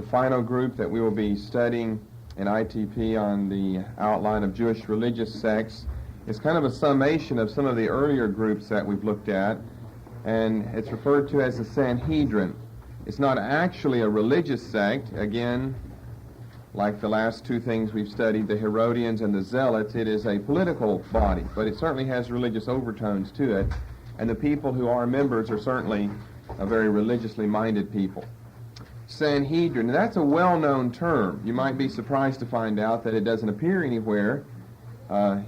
the final group that we will be studying in ITP on the outline of Jewish religious sects. It's kind of a summation of some of the earlier groups that we've looked at, and it's referred to as the Sanhedrin. It's not actually a religious sect. Again, like the last two things we've studied, the Herodians and the Zealots, it is a political body, but it certainly has religious overtones to it, and the people who are members are certainly a very religiously minded people. Sanhedrin, that's a well-known term. You might be surprised to find out that it doesn't appear anywhere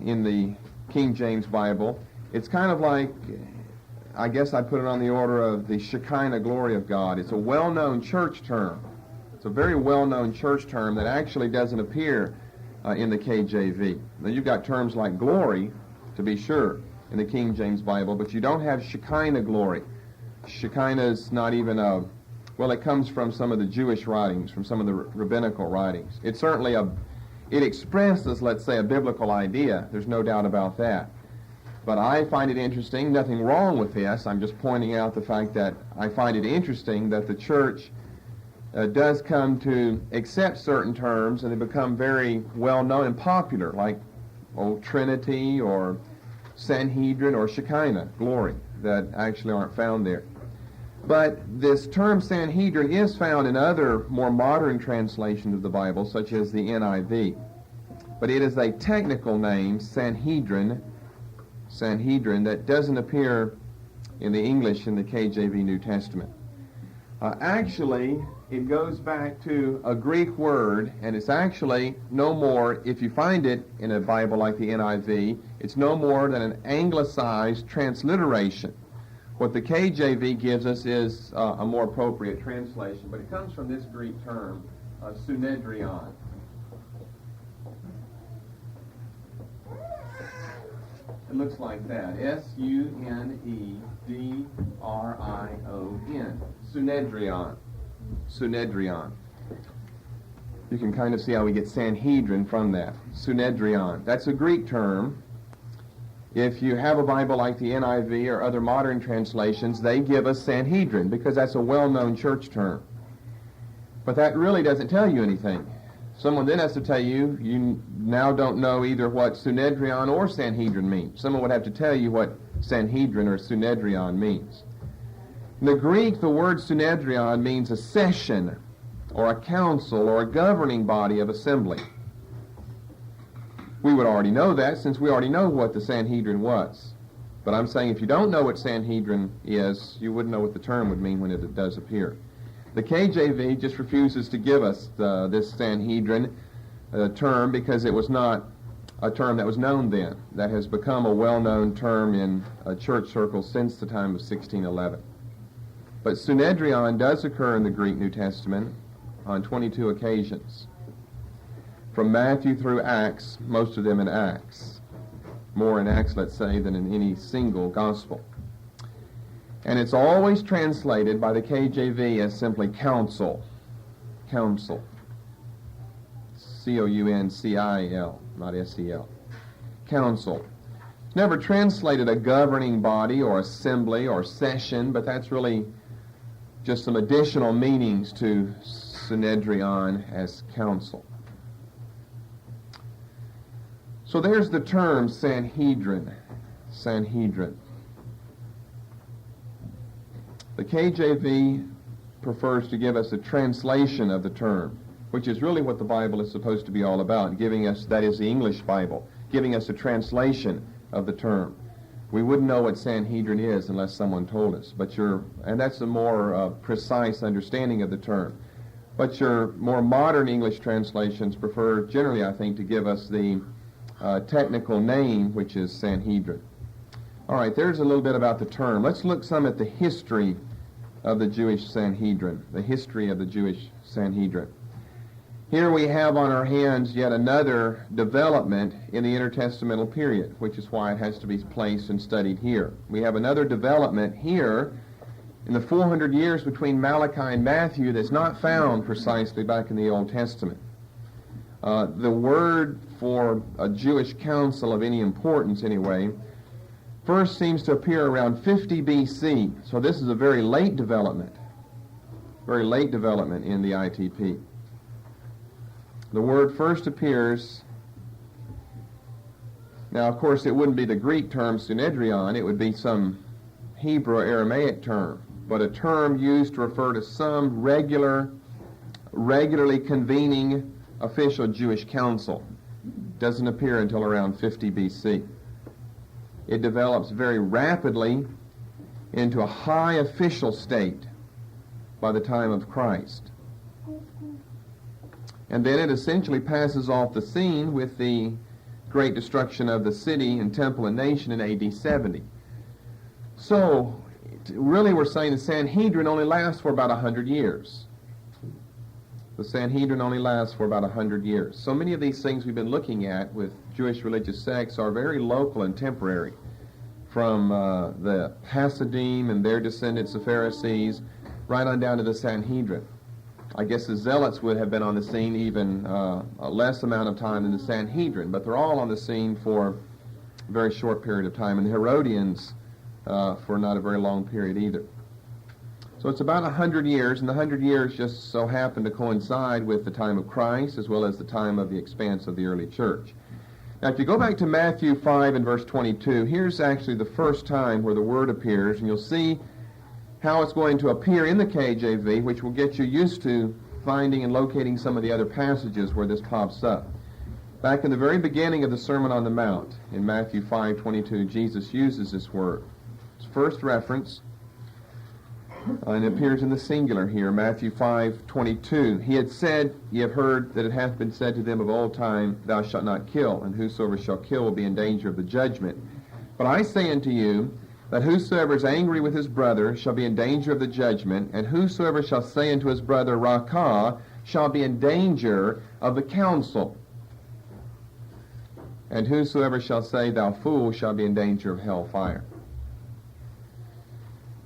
in the King James Bible. It's kind of like, I guess I'd put it on the order of the Shekinah glory of God. It's a well-known church term. It's a very well-known church term that actually doesn't appear in the KJV. Now, you've got terms like glory, to be sure, in the King James Bible, but you don't have Shekinah glory. Shekinah's not even a... Well, it comes from some of the Jewish writings, from some of the rabbinical writings. It's certainly it expresses, let's say, a biblical idea. There's no doubt about that. But I find it interesting, nothing wrong with this. I'm just pointing out the fact that I find it interesting that the church does come to accept certain terms, and they become very well known and popular, like Trinity or Sanhedrin or Shekinah, glory, that actually aren't found there. But this term Sanhedrin is found in other more modern translations of the Bible, such as the NIV. But it is a technical name, Sanhedrin, that doesn't appear in the English in the KJV New Testament. Actually, it goes back to a Greek word, and it's actually no more, if you find it in a Bible like the NIV, it's no more than an anglicized transliteration. What the KJV gives us is a more appropriate translation, but it comes from this Greek term, sunedrion. It looks like that, S-U-N-E-D-R-I-O-N, sunedrion. Sunedrion. You can kind of see how we get Sanhedrin from that. Sunedrion. That's a Greek term. If you have a Bible like the NIV or other modern translations, they give us Sanhedrin because that's a well-known church term. But that really doesn't tell you anything. Someone then has to tell you, you now don't know either what Sunedrion or Sanhedrin means. Someone would have to tell you what Sanhedrin or Sunedrion means. In the Greek, the word Sunedrion means a session or a council or a governing body of assembly. We would already know that since we already know what the Sanhedrin was. But I'm saying if you don't know what Sanhedrin is, you wouldn't know what the term would mean when it does appear. The KJV just refuses to give us this Sanhedrin term because it was not a term that was known then. That has become a well-known term in church circles since the time of 1611. But Sunedrion does occur in the Greek New Testament on 22 occasions. From Matthew through Acts, most of them in Acts. More in Acts, let's say, than in any single gospel. And it's always translated by the KJV as simply council. Council. C-O-U-N-C-I-L, not S-E-L. Council. It's never translated a governing body or assembly or session, but that's really just some additional meanings to Synedrion as council. So there's the term Sanhedrin. Sanhedrin. The KJV prefers to give us a translation of the term, which is really what the Bible is supposed to be all about, giving us, that is the English Bible, giving us a translation of the term. We wouldn't know what Sanhedrin is unless someone told us, and that's a more precise understanding of the term. But your more modern English translations prefer generally, I think, to give us the technical name, which is Sanhedrin. All right, there's a little bit about the term. Let's look some at the history of the Jewish Sanhedrin, the history of the Jewish Sanhedrin. Here we have on our hands yet another development in the intertestamental period, which is why it has to be placed and studied here. We have another development here in the 400 years between Malachi and Matthew that's not found precisely back in the Old Testament. The word for a Jewish council of any importance, anyway, first seems to appear around 50 BC. So this is a very late development. very late development in the ITP. The word first appears, now of course it wouldn't be the Greek term Sanhedrin, it would be some Hebrew or Aramaic term, but a term used to refer to some regularly convening official Jewish council. Doesn't appear until around 50 BC. It develops very rapidly into a high official state by the time of Christ. And then it essentially passes off the scene with the great destruction of the city and temple and nation in AD 70. So, really we're saying the Sanhedrin only lasts for about 100 years. The Sanhedrin only lasts for about 100 years. So many of these things we've been looking at with Jewish religious sects are very local and temporary, from the Hasidim and their descendants, the Pharisees, right on down to the Sanhedrin. I guess the Zealots would have been on the scene even a less amount of time than the Sanhedrin, but they're all on the scene for a very short period of time, and the Herodians for not a very long period either. So it's about 100 years, and the 100 years just so happen to coincide with the time of Christ as well as the time of the expanse of the early church. Now, if you go back to Matthew 5 and verse 22, here's actually the first time where the word appears, and you'll see how it's going to appear in the KJV, which will get you used to finding and locating some of the other passages where this pops up. Back in the very beginning of the Sermon on the Mount, in Matthew 5:22, Jesus uses this word. It's first reference, and it appears in the singular here, Matthew 5:22. He had said, "Ye have heard that it hath been said to them of old time, Thou shalt not kill, and whosoever shall kill will be in danger of the judgment. But I say unto you, that whosoever is angry with his brother shall be in danger of the judgment, and whosoever shall say unto his brother, Rakah, shall be in danger of the council. And whosoever shall say, Thou fool, shall be in danger of hell fire."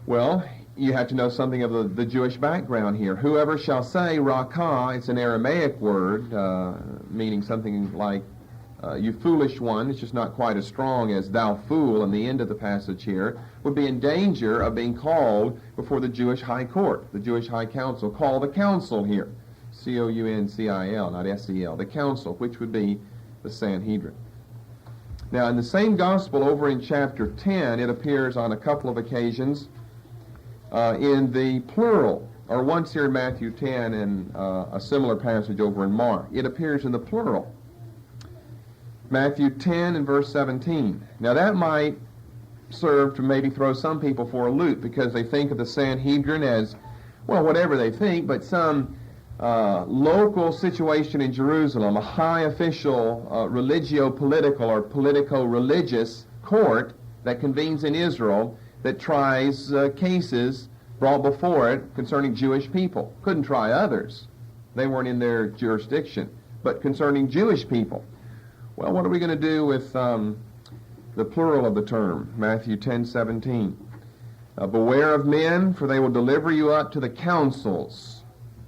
Well, you have to know something of the Jewish background here. Whoever shall say, Rakah, it's an Aramaic word, meaning something like, you foolish one, it's just not quite as strong as thou fool in the end of the passage here, would be in danger of being called before the Jewish high court, the Jewish high council. Call the council here. C-O-U-N-C-I-L, not S-E-L. The council, which would be the Sanhedrin. Now, in the same gospel over in chapter 10, it appears on a couple of occasions in the plural, or once here in Matthew 10 and a similar passage over in Mark. It appears in the plural. Matthew 10 and verse 17. Now that might serve to maybe throw some people for a loop, because they think of the Sanhedrin as, well, whatever they think, but some local situation in Jerusalem, a high official religio-political or politico-religious court that convenes in Israel that tries cases brought before it concerning Jewish people. Couldn't try others. They weren't in their jurisdiction. But concerning Jewish people. Well, what are we going to do with the plural of the term? Matthew 10:17. Beware of men, for they will deliver you up to the councils.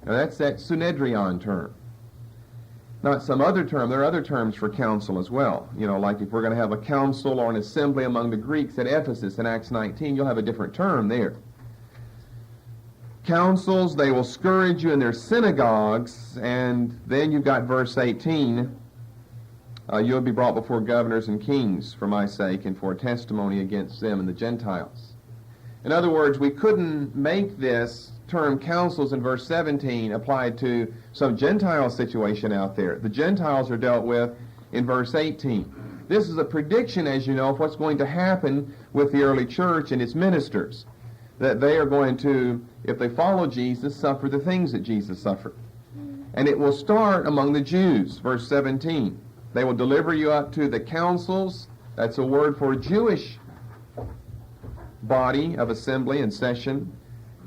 Now that's that Sanhedrin term. Not some other term. There are other terms for council as well. You know, like if we're going to have a council or an assembly among the Greeks at Ephesus in Acts 19, you'll have a different term there. Councils, they will scourge you in their synagogues, and then you've got verse 18, you'll be brought before governors and kings for my sake and for a testimony against them and the Gentiles. In other words, we couldn't make this term councils in verse 17 applied to some Gentile situation out there. The Gentiles are dealt with in verse 18. This is a prediction, as you know, of what's going to happen with the early church and its ministers. That they are going to, if they follow Jesus, suffer the things that Jesus suffered. And it will start among the Jews, verse 17. They will deliver you up to the councils. That's a word for a Jewish body of assembly and session.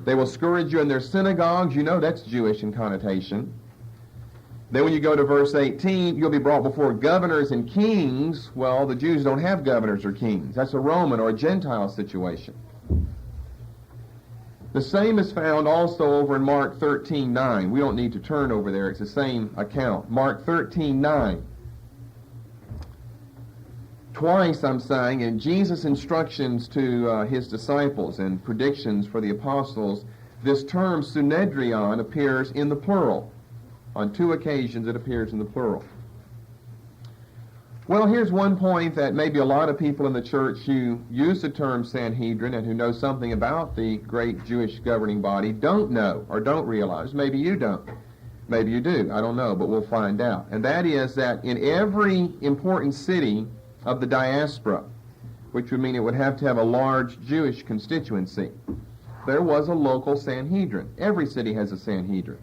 They will scourge you in their synagogues. You know that's Jewish in connotation. Then when you go to verse 18, you'll be brought before governors and kings. Well, the Jews don't have governors or kings. That's a Roman or a Gentile situation. The same is found also over in Mark 13:9. We don't need to turn over there. It's the same account. Mark 13:9. Twice, I'm saying, in Jesus' instructions to his disciples and predictions for the apostles, this term Sanhedrin appears in the plural. On 2 occasions it appears in the plural. Well, here's one point that maybe a lot of people in the church who use the term Sanhedrin and who know something about the great Jewish governing body don't know or don't realize. Maybe you don't. Maybe you do. I don't know, but we'll find out. And that is that in every important city of the diaspora, which would mean it would have to have a large Jewish constituency, there was a local Sanhedrin. Every city has a Sanhedrin,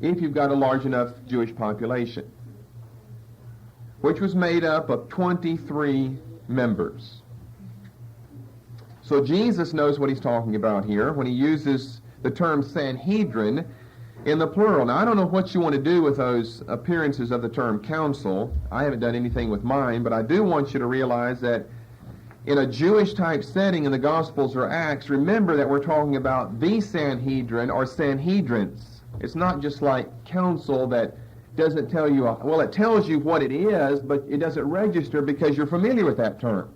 if you've got a large enough Jewish population, which was made up of 23 members. So Jesus knows what he's talking about here when he uses the term Sanhedrin in the plural. Now, I don't know what you want to do with those appearances of the term council. I haven't done anything with mine, but I do want you to realize that in a Jewish-type setting in the Gospels or Acts, remember that we're talking about the Sanhedrin or Sanhedrins. It's not just like council that doesn't tell you, well, it tells you what it is, but it doesn't register because you're familiar with that term.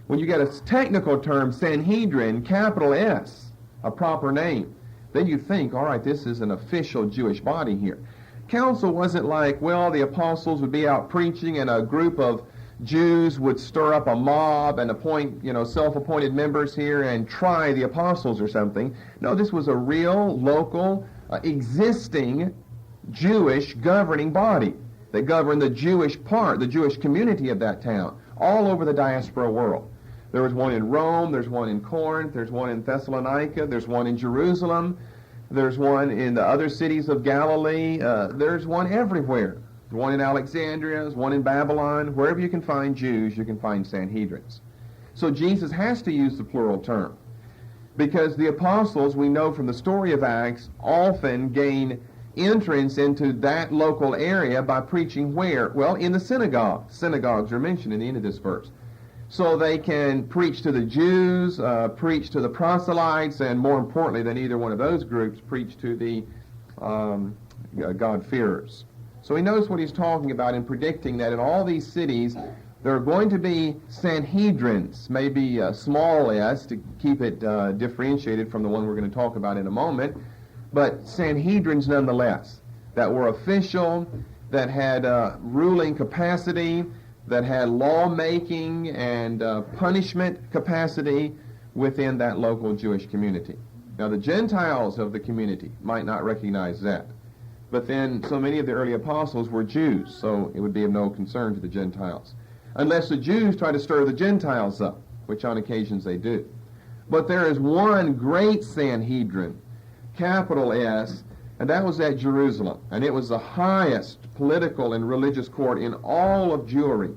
When you get a technical term, Sanhedrin, capital S, a proper name, then you think, all right, this is an official Jewish body here. Council wasn't like, well, the apostles would be out preaching and a group of Jews would stir up a mob and appoint, self-appointed members here and try the apostles or something. No, this was a real, local, existing Jewish governing body that governed the Jewish part, the Jewish community of that town, all over the diaspora world. There was one in Rome, there's one in Corinth, there's one in Thessalonica, there's one in Jerusalem, there's one in the other cities of Galilee, there's one everywhere. There's one in Alexandria, there's one in Babylon. Wherever you can find Jews, you can find Sanhedrins. So Jesus has to use the plural term because the apostles, we know from the story of Acts, often gain entrance into that local area by preaching where? Well, in the synagogue. Synagogues are mentioned in the end of this verse. So they can preach to the Jews, preach to the proselytes, and more importantly than either one of those groups, preach to the God-fearers. So he knows what he's talking about in predicting that in all these cities there are going to be Sanhedrins, maybe small s to keep it differentiated from the one we're going to talk about in a moment, but Sanhedrins nonetheless, that were official, that had ruling capacity, that had lawmaking and punishment capacity within that local Jewish community. Now the Gentiles of the community might not recognize that, but then so many of the early apostles were Jews, so it would be of no concern to the Gentiles. Unless the Jews try to stir the Gentiles up, which on occasions they do. But there is one great Sanhedrin, capital S, and that was at Jerusalem. And it was the highest political and religious court in all of Jewry,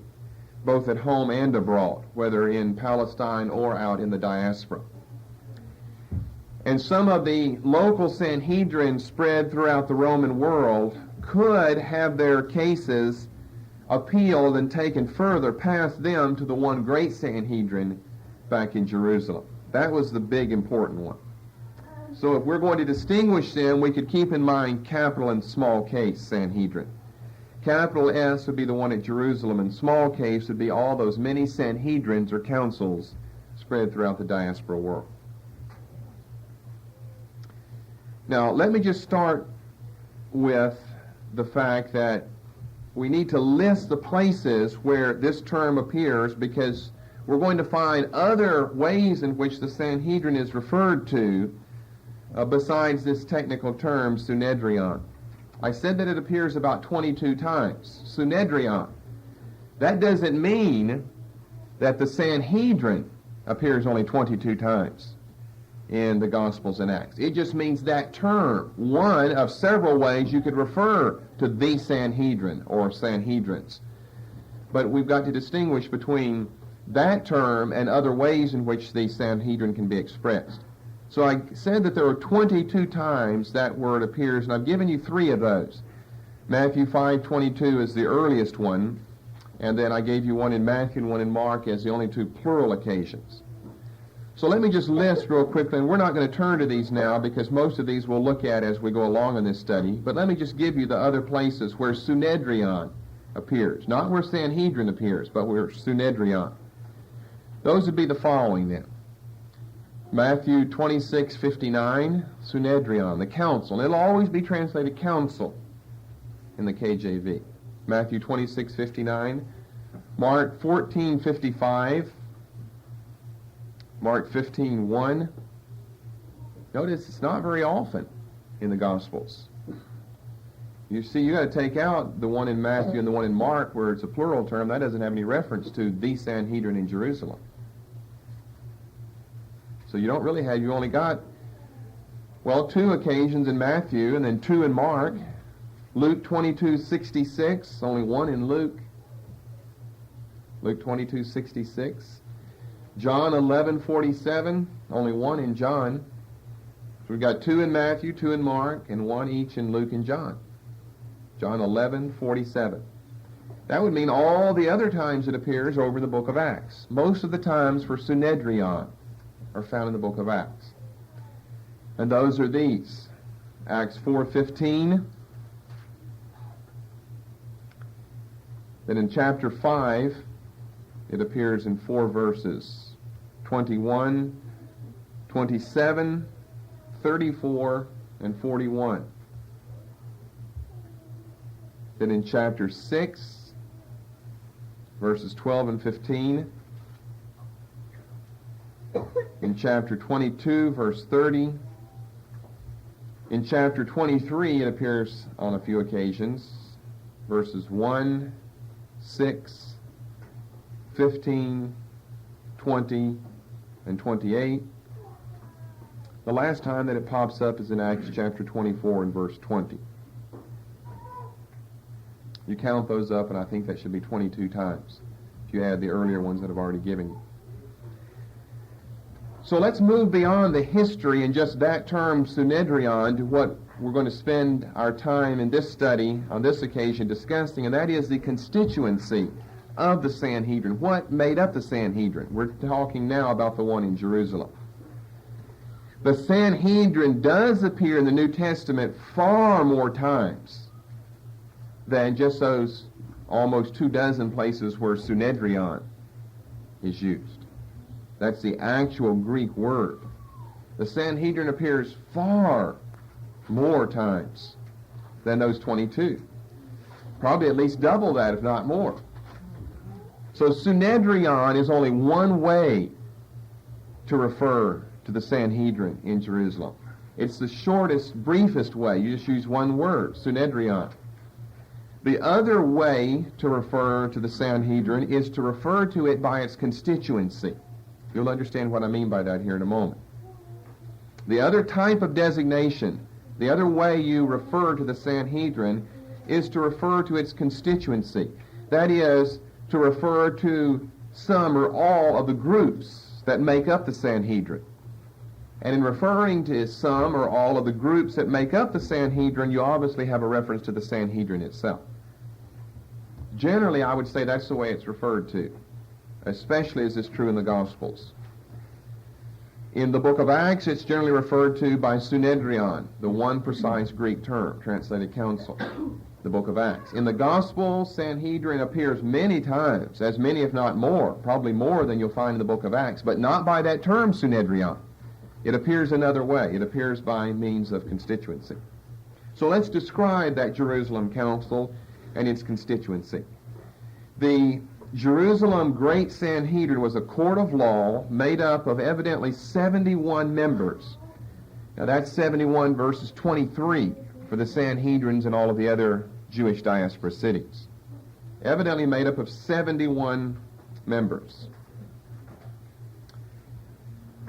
both at home and abroad, whether in Palestine or out in the diaspora. And some of the local Sanhedrin spread throughout the Roman world could have their cases appealed and taken further past them to the one great Sanhedrin back in Jerusalem. That was the big important one. So if we're going to distinguish them, we could keep in mind capital and small case Sanhedrin. Capital S would be the one at Jerusalem, and small case would be all those many Sanhedrins or councils spread throughout the diaspora world. Now, let me just start with the fact that we need to list the places where this term appears, because we're going to find other ways in which the Sanhedrin is referred to besides this technical term, Sanhedrin. I said that it appears about 22 times. Sanhedrin. That doesn't mean that the Sanhedrin appears only 22 times in the Gospels and Acts. It just means that term, one of several ways you could refer to the Sanhedrin or Sanhedrins. But we've got to distinguish between that term and other ways in which the Sanhedrin can be expressed. So I said that there were 22 times that word appears, and I've given you 3 of those. Matthew 5:22 is the earliest one, and then I gave you one in Matthew and one in Mark as the only 2 plural occasions. So let me just list real quickly, and we're not going to turn to these now because most of these we'll look at as we go along in this study, but let me just give you the other places where Sanhedrin appears. Not where Sanhedrin appears, but where Sanhedrin. Those would be the following then. Matthew 26:59, Sanhedrin, the council. It'll always be translated council in the KJV. Matthew 26:59, Mark 14:55, Mark 15:1. Notice it's not very often in the Gospels. You see, you got to take out the one in Matthew and the one in Mark where it's a plural term. That doesn't have any reference to the Sanhedrin in Jerusalem. So you don't really have, you only got, well, 2 occasions in Matthew and then 2 in Mark. Luke 22:66, only 1 in Luke. Luke 22:66. John 11:47, only 1 in John. So we've got 2 in Matthew, 2 in Mark, and 1 each in Luke and John. John 11:47. That would mean all the other times it appears over the book of Acts. Most of the times for Sanhedrin are found in the book of Acts. And those are these. Acts 4:15. Then in chapter 5, it appears in 4 verses. 21, 27, 34, and 41. Then in chapter 6, verses 12 and 15. In chapter 22, verse 30. In chapter 23, it appears on a few occasions, verses 1, 6, 15, 20, and 28. The last time that it pops up is in Acts chapter 24 and verse 20. You count those up, and I think that should be 22 times, if you add the earlier ones that I've already given you. So let's move beyond the history and just that term Sanhedrin to what we're going to spend our time in this study on this occasion discussing, and that is the constituency of the Sanhedrin. What made up the Sanhedrin? We're talking now about the one in Jerusalem. The Sanhedrin does appear in the New Testament far more times than just those almost 24 places where Sanhedrin is used. That's the actual Greek word. The Sanhedrin appears far more times than those 22. Probably at least double that, if not more. So Sanhedrin is only one way to refer to the Sanhedrin in Jerusalem. It's the shortest, briefest way. You just use one word, Sanhedrin. The other way to refer to the Sanhedrin is to refer to it by its constituency. You'll understand what I mean by that here in a moment. The other type of designation, the other way you refer to the Sanhedrin, is to refer to its constituency. That is, to refer to some or all of the groups that make up the Sanhedrin. And in referring to some or all of the groups that make up the Sanhedrin, you obviously have a reference to the Sanhedrin itself. Generally, I would say that's the way it's referred to, especially as is true in the Gospels. In the book of Acts, it's generally referred to by Sanhedrin, the one precise Greek term, translated council, the book of Acts. In the Gospel, Sanhedrin appears many times, as many if not more, probably more than you'll find in the book of Acts, but not by that term Sanhedrin. It appears another way. It appears by means of constituency. So let's describe that Jerusalem council and its constituency. The Jerusalem Great Sanhedrin was a court of law made up of evidently 71 members. Now that's 71 versus 23 for the Sanhedrins and all of the other Jewish diaspora cities. Evidently made up of 71 members.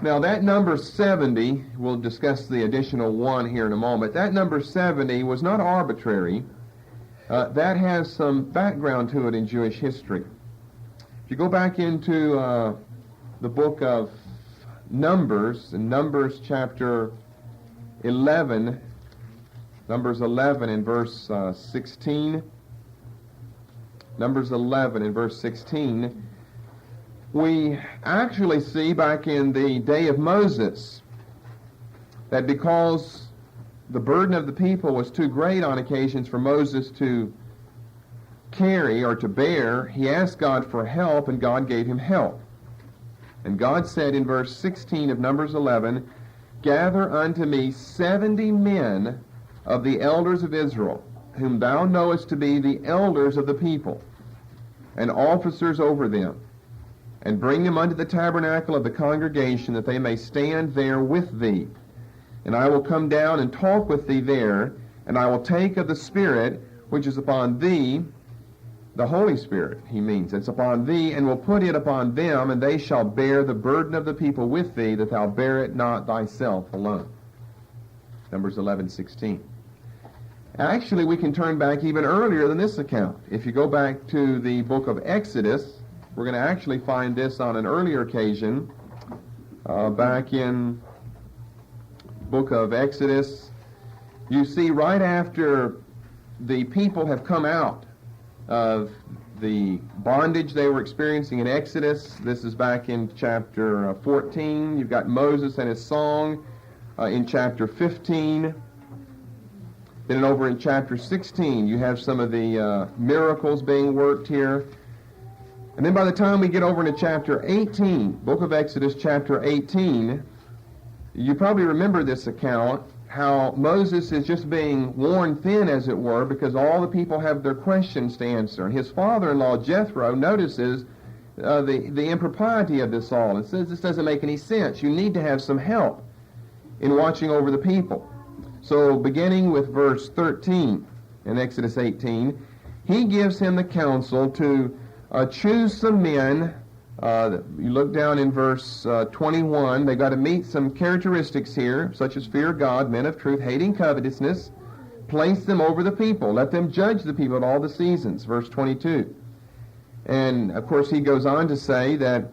Now that number 70, we'll discuss the additional one here in a moment, that number 70 was not arbitrary. That has some background to it in Jewish history. If you go back into the book of Numbers, in Numbers chapter 11, Numbers 11 in verse 16, Numbers 11 in verse 16, we actually see back in the day of Moses that because the burden of the people was too great on occasions for Moses to carry or to bear, he asked God for help, and God gave him help. And God said in verse 16 of Numbers 11, "Gather unto me 70 men of the elders of Israel, whom thou knowest to be the elders of the people, and officers over them, and bring them unto the tabernacle of the congregation, that they may stand there with thee. And I will come down and talk with thee there, and I will take of the Spirit which is upon thee," the Holy Spirit, he means, "it's upon thee, and will put it upon them, and they shall bear the burden of the people with thee, that thou bear it not thyself alone." Numbers 11:16. Actually, we can turn back even earlier than this account. If you go back to the book of Exodus, we're going to actually find this on an earlier occasion, back in book of Exodus. You see, right after the people have come out of the bondage they were experiencing in Exodus, this is back in chapter 14. You've got Moses and his song in chapter 15. Then over in chapter 16, you have some of the miracles being worked here. And then by the time we get over into chapter 18, book of Exodus chapter 18, you probably remember this account, how Moses is just being worn thin, as it were, because all the people have their questions to answer. And his father-in-law, Jethro, notices the impropriety of this all and says, "This doesn't make any sense. You need to have some help in watching over the people." So beginning with verse 13 in Exodus 18, he gives him the counsel to choose some men. You look down in verse 21. They've got to meet some characteristics here, such as fear of God, men of truth, hating covetousness. Place them over the people. Let them judge the people at all the seasons. Verse 22. And, of course, he goes on to say that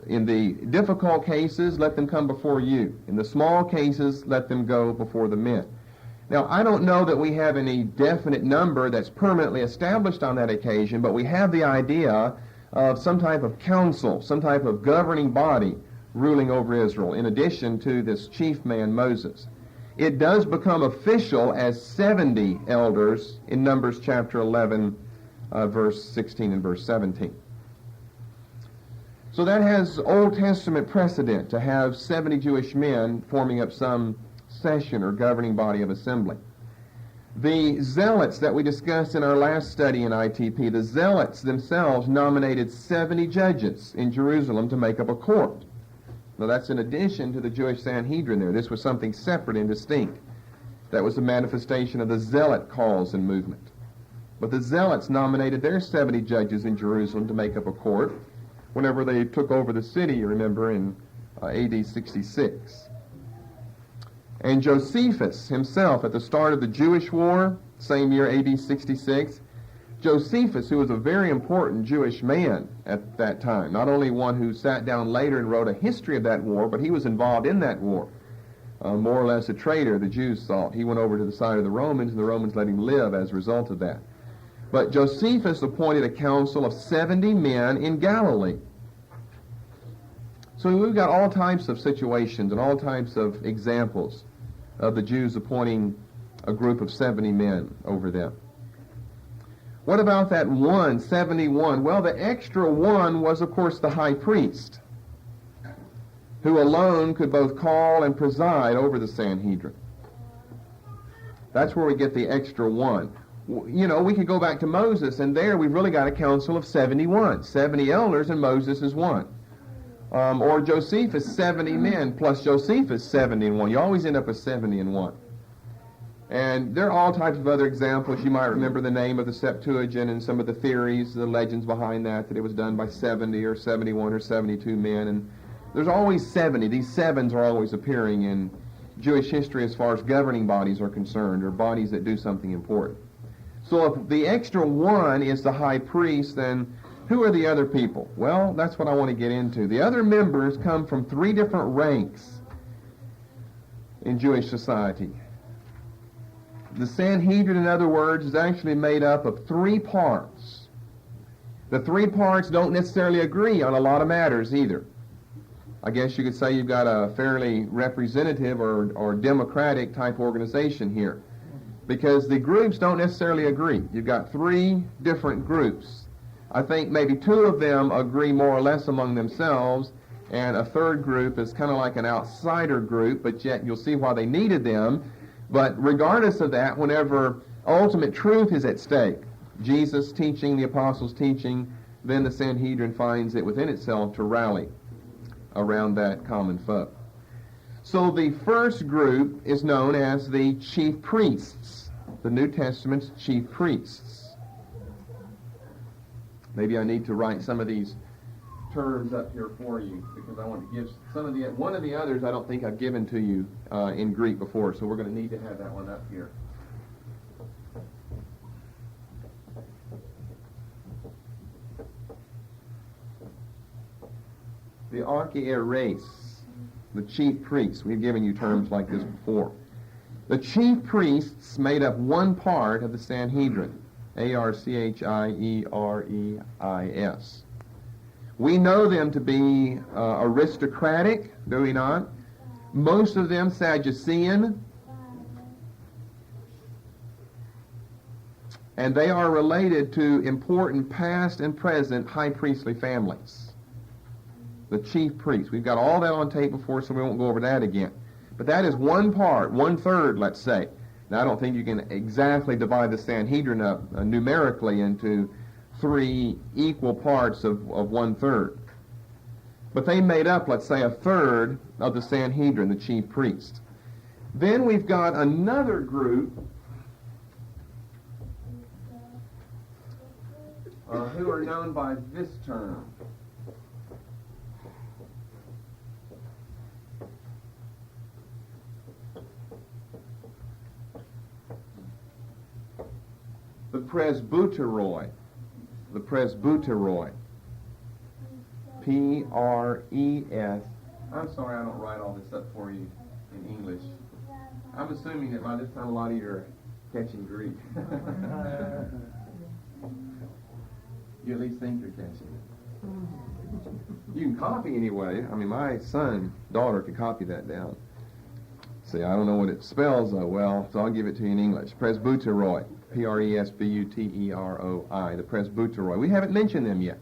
in the difficult cases, let them come before you. In the small cases, let them go before the men. Now, I don't know that we have any definite number that's permanently established on that occasion, but we have the idea of some type of council, some type of governing body ruling over Israel, in addition to this chief man, Moses. It does become official as 70 elders in Numbers chapter 11, verse 16 and verse 17. So that has Old Testament precedent to have 70 Jewish men forming up some session or governing body of assembly. The Zealots that we discussed in our last study in ITP, the Zealots themselves nominated 70 judges in Jerusalem to make up a court. Now that's in addition to the Jewish Sanhedrin there. This was something separate and distinct. That was a manifestation of the Zealot cause and movement. But the Zealots nominated their 70 judges in Jerusalem to make up a court whenever they took over the city, you remember, in AD 66. And Josephus himself, at the start of the Jewish War, same year, AD 66, Josephus, who was a very important Jewish man at that time, not only one who sat down later and wrote a history of that war, but he was involved in that war. More or less a traitor, the Jews thought. He went over to the side of the Romans, and the Romans let him live as a result of that. But Josephus appointed a council of 70 men in Galilee. So we've got all types of situations and all types of examples of the Jews appointing a group of 70 men over them. What about that 71? Well, the extra one was, of course, the high priest, who alone could both call and preside over the Sanhedrin. That's where we get the extra one. You know, we could go back to Moses, and there we've really got a council of 71. 70 elders, and Moses is one. Or Josephus, 70 men, plus Josephus, 71. You always end up with 70 and 1. And there are all types of other examples. You might remember the name of the Septuagint and some of the theories, the legends behind that it was done by 70 or 71 or 72 men. And there's always 70. These sevens are always appearing in Jewish history as far as governing bodies are concerned, or bodies that do something important. So if the extra one is the high priest, then who are the other people? Well, that's what I want to get into. The other members come from 3 different ranks in Jewish society. The Sanhedrin, in other words, is actually made up of 3 parts. The 3 parts don't necessarily agree on a lot of matters either. I guess you could say you've got a fairly representative or democratic type organization here, because the groups don't necessarily agree. You've got 3 different groups I think maybe two of them agree more or less among themselves, and a third group is kind of like an outsider group, but yet you'll see why they needed them. But regardless of that, whenever ultimate truth is at stake, Jesus' teaching, the apostles' teaching, then the Sanhedrin finds it within itself to rally around that common foe. So the first group is known as the chief priests, the New Testament's chief priests. Maybe I need to write some of these terms up here for you, because I want to give one of the others I don't think I've given to you in Greek before, so we're going to need to have that one up here. The archieres, the chief priests. We've given you terms like this before. The chief priests made up one part of the Sanhedrin, Archiereis. We know them to be aristocratic, do we not? Most of them Sadducean. And they are related to important past and present high priestly families. The chief priests. We've got all that on tape before, so we won't go over that again. But that is one part, 1/3, let's say. Now, I don't think you can exactly divide the Sanhedrin up numerically into 3 equal parts of 1/3. But they made up, let's say, 1/3 of the Sanhedrin, the chief priests. Then we've got another group who are known by this term. The presbyteroi. The presbyteroi. P-R-E-S. I'm sorry I don't write all this up for you in English. I'm assuming that by this time a lot of you are catching Greek. You at least think you're catching it. You can copy anyway. I mean, my daughter could copy that down. See, I don't know what it spells, well, so I'll give it to you in English. Presbyteroi. Presbuteroi, the presbyteroi. We haven't mentioned them yet.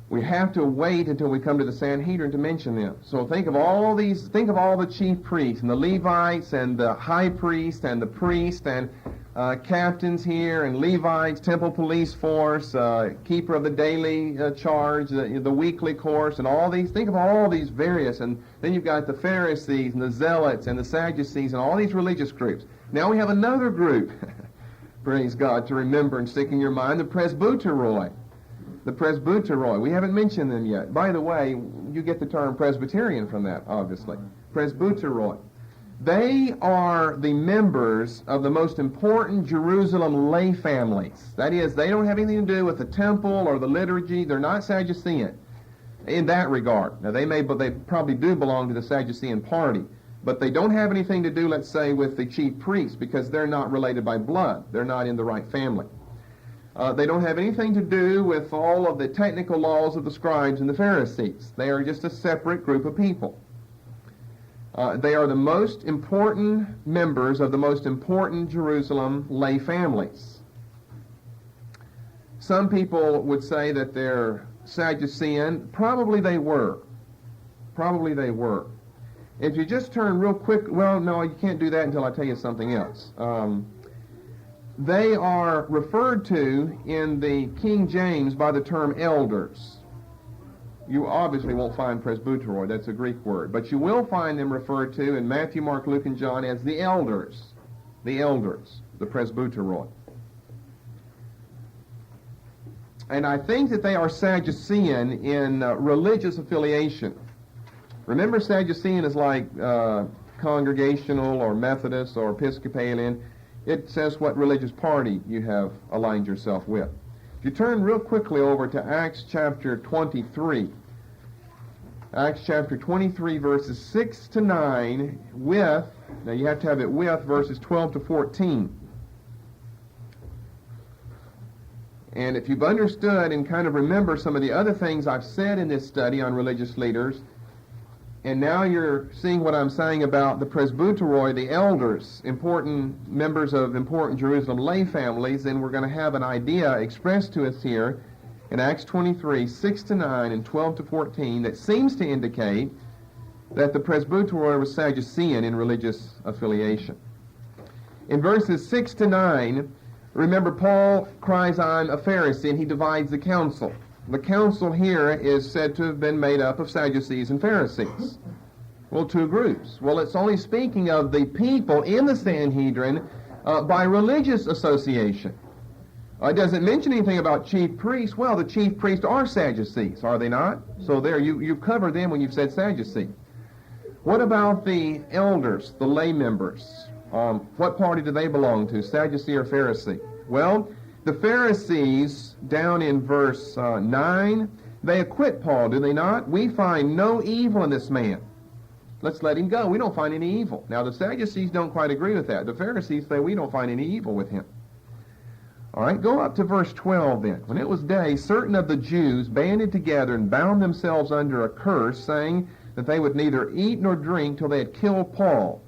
We have to wait until we come to the Sanhedrin to mention them. So think of all the chief priests and the Levites and the high priest and the priest and captains here and Levites, temple police force, keeper of the daily charge, the weekly course, and all these. Think of all these various, and then you've got the Pharisees and the Zealots and the Sadducees and all these religious groups. Now we have another group, praise God, to remember and stick in your mind, the presbyteroi. The presbyteroi. We haven't mentioned them yet. By the way, you get the term Presbyterian from that, obviously. Presbyteroi. They are the members of the most important Jerusalem lay families. That is, they don't have anything to do with the temple or the liturgy. They're not Sadducean in that regard. Now, they probably do belong to the Sadducean party, but they don't have anything to do, let's say, with the chief priests because they're not related by blood. They're not in the right family. They don't have anything to do with all of the technical laws of the scribes and the Pharisees. They are just a separate group of people. They are the most important members of the most important Jerusalem lay families. Some people would say that they're Sadducean. Probably they were. Probably they were. If you just turn real quick, well, no, you can't do that until I tell you something else. They are referred to in the King James by the term elders. You obviously won't find presbyteroi, that's a Greek word, but you will find them referred to in Matthew, Mark, Luke, and John as the elders. The elders, the presbyteroi. And I think that they are Sadducean in religious affiliation. Remember, Sadducean is like Congregational or Methodist or Episcopalian. It says what religious party you have aligned yourself with. If you turn real quickly over to Acts chapter 23, Acts chapter 23, verses 6 to 9, now you have to have it with verses 12 to 14. And if you've understood and kind of remember some of the other things I've said in this study on religious leaders, And now you're seeing what I'm saying about the presbyteroi, the elders, important members of important Jerusalem lay families, and we're going to have an idea expressed to us here in Acts 23, 6-9 and 12-14 that seems to indicate that the presbyteroi was Sadducean in religious affiliation. In verses 6-9, remember Paul cries, "I'm a Pharisee," and he divides the council. The council here is said to have been made up of Sadducees and Pharisees. Well, two groups. Well, it's only speaking of the people in the Sanhedrin by religious association. It doesn't mention anything about chief priests. Well, the chief priests are Sadducees, are they not? So there, you've covered them when you've said Sadducee. What about the elders, the lay members? What party do they belong to, Sadducee or Pharisee? Well, the Pharisees, down in verse 9, they acquit Paul, do they not? "We find no evil in this man. Let's let him go. We don't find any evil." Now, the Sadducees don't quite agree with that. The Pharisees say we don't find any evil with him. All right, go up to verse 12 then. "When it was day, certain of the Jews banded together and bound themselves under a curse, saying that they would neither eat nor drink till they had killed Paul.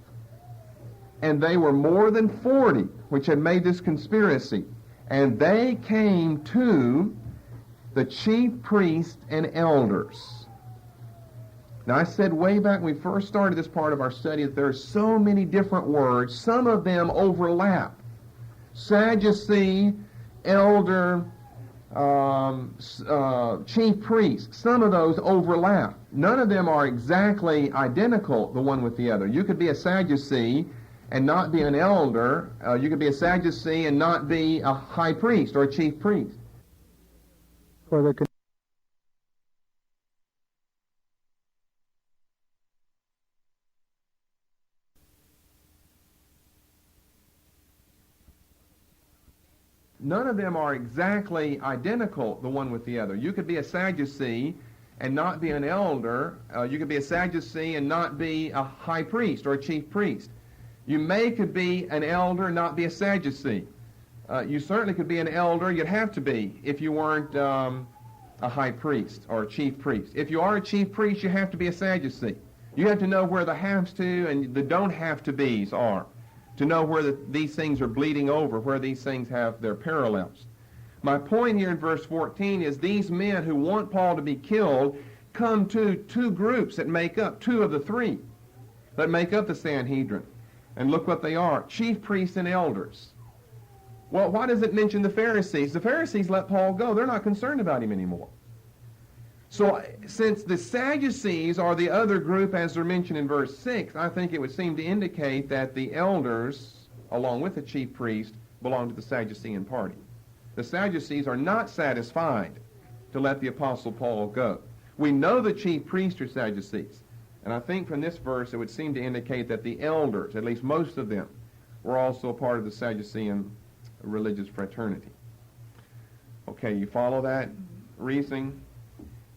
And they were more than 40 which had made this conspiracy. And they came to the chief priests and elders." Now, I said way back when we first started this part of our study that there are so many different words. Some of them overlap. Sadducee, elder, chief priest. Some of those overlap. None of them are exactly identical, the one with the other. You could be a Sadducee and not be an elder. You could be a Sadducee and not be a high priest or a chief priest. For the None of them are exactly identical, the one with the other. You could be a Sadducee and not be an elder. You could be a Sadducee and not be a high priest or a chief priest. You could be an elder and not be a Sadducee. You certainly could be an elder. You'd have to be if you weren't a high priest or a chief priest. If you are a chief priest, you have to be a Sadducee. You have to know where the haves to and the don't have to be's are, to know where these things are bleeding over, where these things have their parallels. My point here in verse 14 is these men who want Paul to be killed come to two groups that make up, two of the three that make up the Sanhedrin. And look what they are, chief priests and elders. Well, why does it mention the Pharisees? The Pharisees let Paul go. They're not concerned about him anymore. So since the Sadducees are the other group as they're mentioned in verse 6, I think it would seem to indicate that the elders, along with the chief priest, belong to the Sadducean party. The Sadducees are not satisfied to let the Apostle Paul go. We know the chief priests are Sadducees. And I think from this verse it would seem to indicate that the elders, at least most of them, were also a part of the Sadducean religious fraternity. Okay, you follow that reasoning?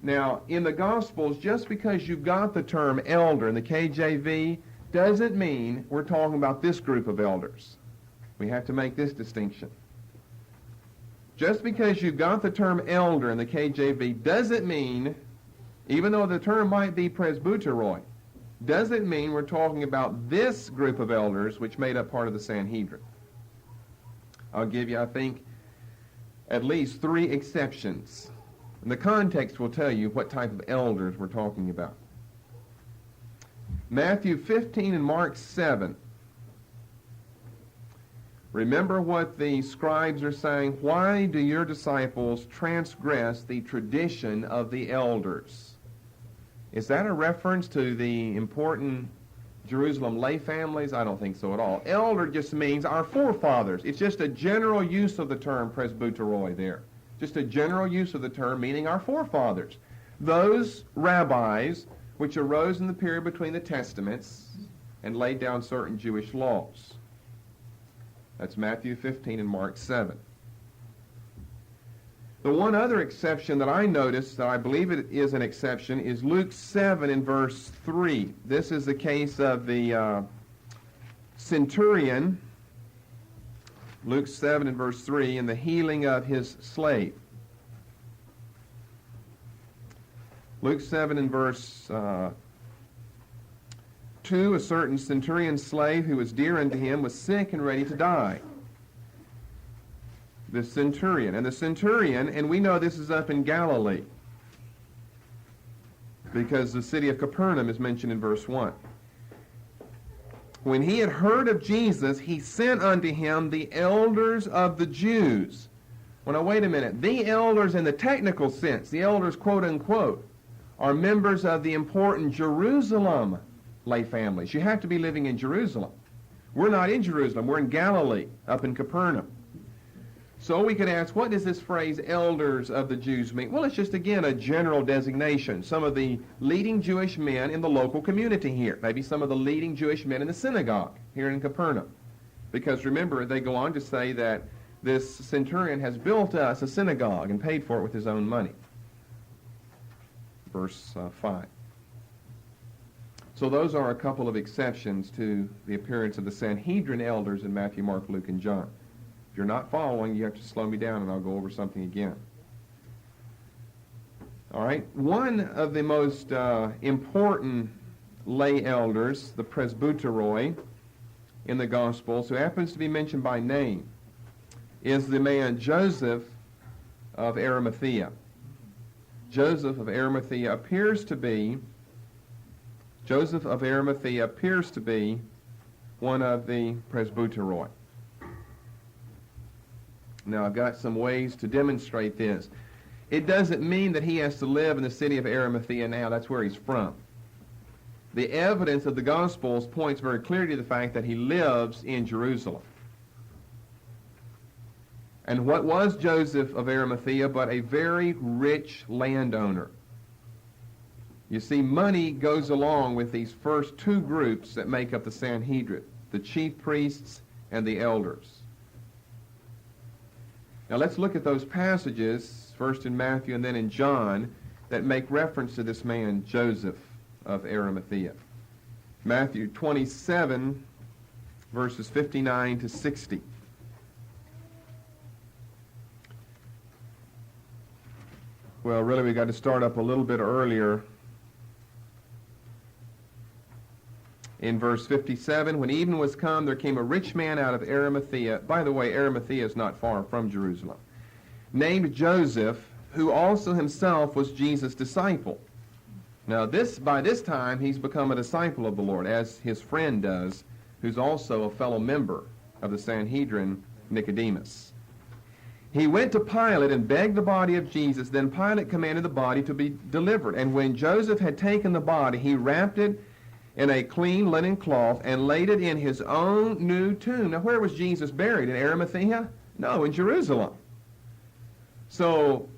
Now, in the Gospels, just because you've got the term elder in the KJV doesn't mean we're talking about this group of elders. We have to make this distinction. Just because you've got the term elder in the KJV doesn't mean, even though the term might be presbyteroi, doesn't mean we're talking about this group of elders which made up part of the Sanhedrin. I'll give you, I think, at least 3 exceptions. And the context will tell you what type of elders we're talking about. Matthew 15 and Mark 7. Remember what the scribes are saying. Why do your disciples transgress the tradition of the elders? Is that a reference to the important Jerusalem lay families? I don't think so at all. Elder just means our forefathers. It's just a general use of the term presbyteroi there. Just a general use of the term meaning our forefathers. Those rabbis which arose in the period between the Testaments and laid down certain Jewish laws. That's Matthew 15 and Mark 7. The one other exception that I noticed, that I believe it is an exception, is Luke 7 and verse 3. This is the case of the centurion, Luke 7 and verse 3, and the healing of his slave. Luke 7 and verse 2, a certain centurion's slave who was dear unto him was sick and ready to die. The centurion. And the centurion, and we know this is up in Galilee, because the city of Capernaum is mentioned in verse 1. When he had heard of Jesus, he sent unto him the elders of the Jews. Well, now wait a minute. The elders in the technical sense, the elders, quote unquote, are members of the important Jerusalem lay families. You have to be living in Jerusalem. We're not in Jerusalem. We're in Galilee, up in Capernaum. So we could ask, what does this phrase, elders of the Jews, mean? Well, it's just, again, a general designation. Some of the leading Jewish men in the local community here. Maybe some of the leading Jewish men in the synagogue here in Capernaum. Because remember, they go on to say that this centurion has built us a synagogue and paid for it with his own money. Verse 5. So those are a couple of exceptions to the appearance of the Sanhedrin elders in Matthew, Mark, Luke, and John. If you're not following, you have to slow me down and I'll go over something again. All right. One of the most important lay elders, the presbyteroi, in the Gospels, who happens to be mentioned by name, is the man Joseph of Arimathea. Joseph of Arimathea appears to be one of the presbyteroi. Now, I've got some ways to demonstrate this. It doesn't mean that he has to live in the city of Arimathea now. That's where he's from. The evidence of the Gospels points very clearly to the fact that he lives in Jerusalem. And what was Joseph of Arimathea but a very rich landowner? You see, money goes along with these first two groups that make up the Sanhedrin, the chief priests and the elders. Now let's look at those passages, first in Matthew and then in John, that make reference to this man, Joseph of Arimathea. Matthew 27, verses 59 to 60. Well, really, we've got to start up a little bit earlier. In verse 57, when evening was come, there came a rich man out of Arimathea. By the way, Arimathea is not far from Jerusalem. Named Joseph, who also himself was Jesus' disciple. Now, by this time, he's become a disciple of the Lord, as his friend does, who's also a fellow member of the Sanhedrin, Nicodemus. He went to Pilate and begged the body of Jesus. Then Pilate commanded the body to be delivered. And when Joseph had taken the body, he wrapped it in a clean linen cloth and laid it in his own new tomb. Now, where was Jesus buried? In Arimathea? No, in Jerusalem. So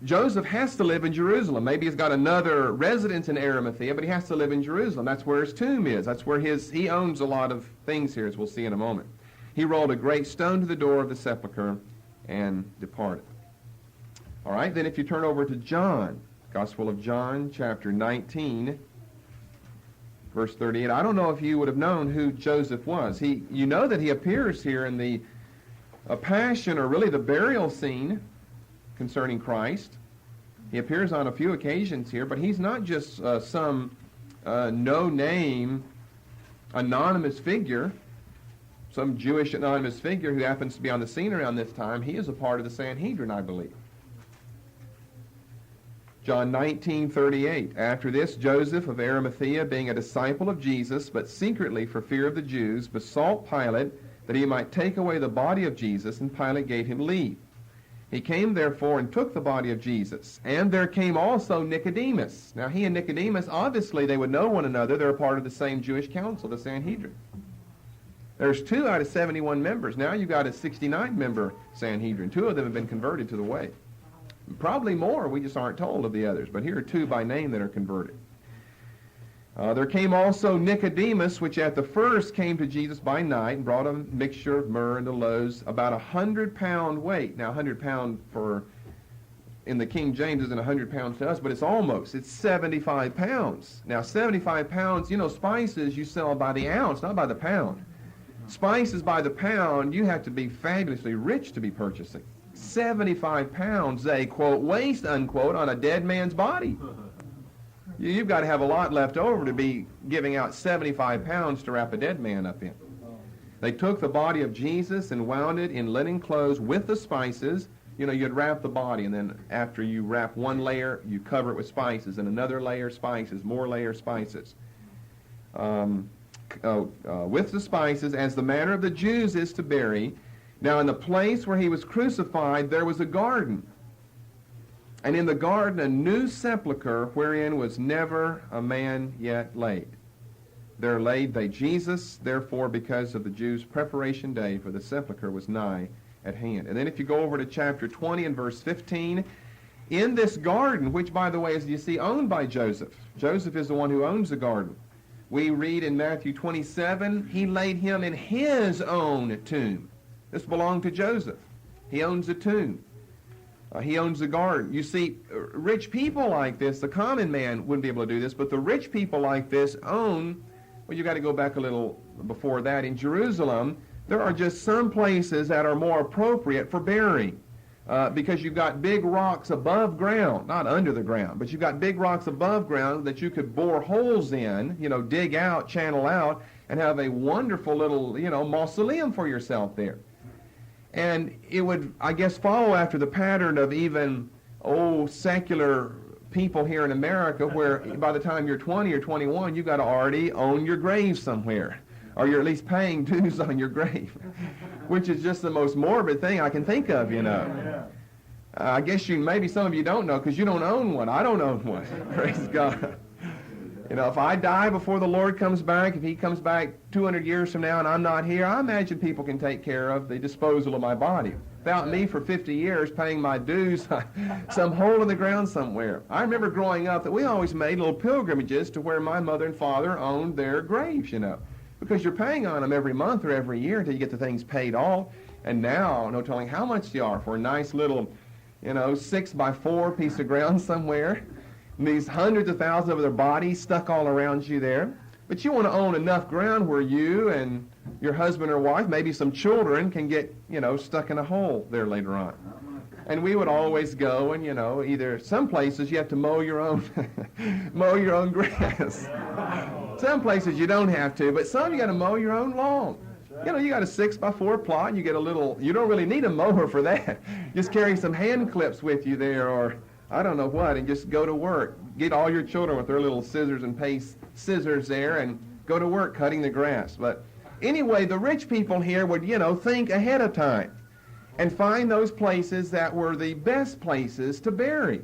Joseph has to live in Jerusalem. Maybe he's got another residence in Arimathea, but he has to live in Jerusalem. That's where his tomb is. That's where he owns a lot of things here, as we'll see in a moment. He rolled a great stone to the door of the sepulchre and departed. All right, then if you turn over to John, Gospel of John, chapter 19, verse 38. I don't know if you would have known who Joseph was. You know that he appears here in the passion, or really the burial scene concerning Christ. He appears on a few occasions here, but he's not just some no-name anonymous figure, some Jewish anonymous figure who happens to be on the scene around this time. He is a part of the Sanhedrin, I believe. John 19:38. After this, Joseph of Arimathea, being a disciple of Jesus, but secretly for fear of the Jews, besought Pilate that he might take away the body of Jesus, and Pilate gave him leave. He came therefore and took the body of Jesus. And there came also Nicodemus. Now he and Nicodemus, obviously they would know one another. They're a part of the same Jewish council, the Sanhedrin. There's 2 out of 71 members. Now you've got a 69-member Sanhedrin. 2 of them have been converted to the way. Probably more, we just aren't told of the others. But here are 2 by name that are converted. There came also Nicodemus, which at the first came to Jesus by night, and brought a mixture of myrrh and aloes, about 100-pound weight. Now 100-pound in the King James isn't 100 pounds to us, but it's 75 pounds. Now 75 pounds, spices you sell by the ounce, not by the pound. Spices by the pound, you have to be fabulously rich to be purchasing. 75 pounds, they, quote, waste, unquote, on a dead man's body. You've got to have a lot left over to be giving out 75 pounds to wrap a dead man up in. They took the body of Jesus and wound it in linen clothes with the spices. You know, you'd wrap the body, and then after you wrap one layer, you cover it with spices, and another layer spices, more layer spices. With the spices, as the manner of the Jews is to bury. Now in the place where he was crucified, there was a garden. And in the garden a new sepulchre, wherein was never a man yet laid. There laid they Jesus, therefore, because of the Jews' preparation day, for the sepulchre was nigh at hand. And then if you go over to chapter 20 and verse 15, in this garden, which, by the way, is, you see, owned by Joseph. Joseph is the one who owns the garden. We read in Matthew 27, he laid him in his own tomb. This belonged to Joseph. He owns the tomb. He owns the garden. You see, rich people like this, the common man wouldn't be able to do this, but the rich people like this own, well, you got to go back a little before that. In Jerusalem, there are just some places that are more appropriate for burying. Because you've got big rocks above ground, not under the ground, but you've got big rocks above ground that you could bore holes in, you know, dig out, channel out, and have a wonderful little, you know, mausoleum for yourself there. And it would, I guess, follow after the pattern of even old secular people here in America, where by the time you're 20 or 21, you've got to already own your grave somewhere, or you're at least paying dues on your grave, which is just the most morbid thing I can think of, you know. I guess maybe some of you don't know because you don't own one. I don't own one. Praise God. You know, if I die before the Lord comes back, if he comes back 200 years from now and I'm not here, I imagine people can take care of the disposal of my body. Without me for 50 years paying my dues, some hole in the ground somewhere. I remember growing up that we always made little pilgrimages to where my mother and father owned their graves, you know, because you're paying on them every month or every year until you get the things paid off. And now, no telling how much they are for a nice little, you know, 6x4 piece of ground somewhere. And these hundreds of thousands of their bodies stuck all around you there. But you want to own enough ground where you and your husband or wife, maybe some children, can get, you know, stuck in a hole there later on. And we would always go and, you know, either some places you have to mow your own mow your own grass. Some places you don't have to, but some you got to mow your own lawn. You know, you got a 6x4 plot and you get a little, you don't really need a mower for that. Just carry some hand clips with you there, or I don't know what, and just go to work. Get all your children with their little scissors and paste scissors there and go to work cutting the grass. But anyway, the rich people here would, you know, think ahead of time and find those places that were the best places to bury.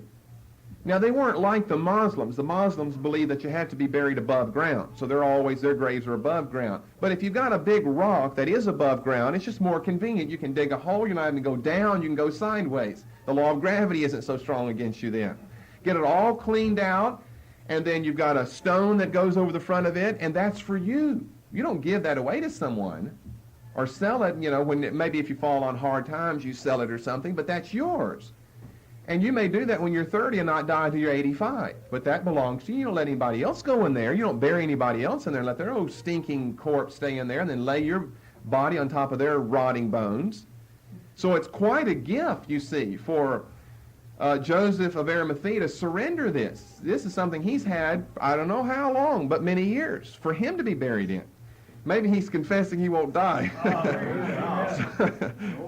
Now, they weren't like the Muslims. The Muslims believe that you have to be buried above ground, so their graves are above ground. But if you've got a big rock that is above ground, it's just more convenient. You can dig a hole, you're not having to go down, you can go sideways. The law of gravity isn't so strong against you then. Get it all cleaned out, and then you've got a stone that goes over the front of it, and that's for you. You don't give that away to someone or sell it, you know, maybe if you fall on hard times, you sell it or something, but that's yours. And you may do that when you're 30 and not die until you're 85. But that belongs to you. You don't let anybody else go in there. You don't bury anybody else in there and let their old stinking corpse stay in there and then lay your body on top of their rotting bones. So it's quite a gift, you see, for Joseph of Arimathea to surrender this. This is something he's had, I don't know how long, but many years, for him to be buried in. Maybe he's confessing he won't die.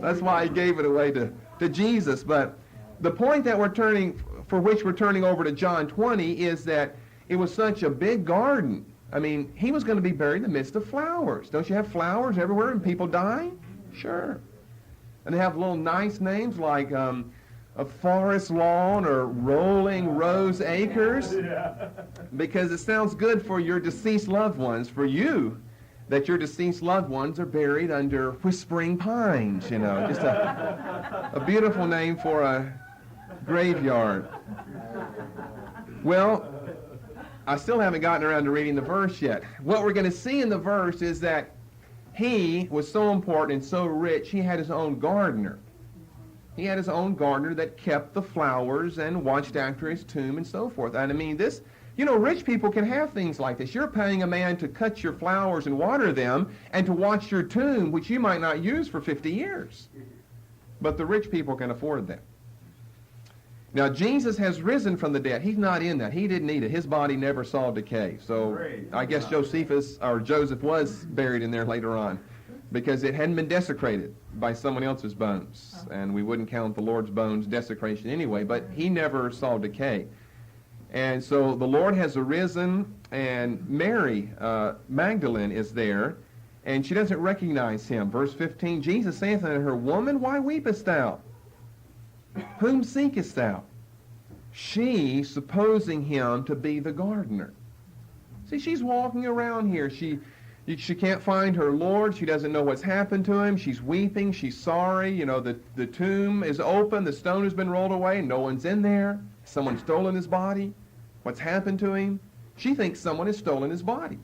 That's why he gave it away to Jesus. But the point that for which we're turning over to John 20 is that it was such a big garden. I mean, he was going to be buried in the midst of flowers. Don't you have flowers everywhere and people dying? Sure. And they have little nice names like a forest lawn or rolling rose acres, because it sounds good for your deceased loved ones, for you, that your deceased loved ones are buried under whispering pines, you know, just a beautiful name for a graveyard. Well, I still haven't gotten around to reading the verse yet. What we're going to see in the verse is that he was so important and so rich, he had his own gardener. He had his own gardener that kept the flowers and watched after his tomb and so forth. And I mean, this, you know, rich people can have things like this. You're paying a man to cut your flowers and water them and to watch your tomb, which you might not use for 50 years. But the rich people can afford that. Now, Jesus has risen from the dead. He's not in that. He didn't need it. His body never saw decay. So I guess Joseph was buried in there later on because it hadn't been desecrated by someone else's bones. And we wouldn't count the Lord's bones desecration anyway, but he never saw decay. And so the Lord has arisen, and Mary Magdalene is there, and she doesn't recognize him. Verse 15, Jesus saith unto her, Woman, why weepest thou? Whom seekest thou? She, supposing him to be the gardener. See, she's walking around here. She can't find her Lord. She doesn't know what's happened to him. She's weeping. She's sorry. You know, the tomb is open. The stone has been rolled away. No one's in there. Someone's stolen his body. What's happened to him? She thinks someone has stolen his body.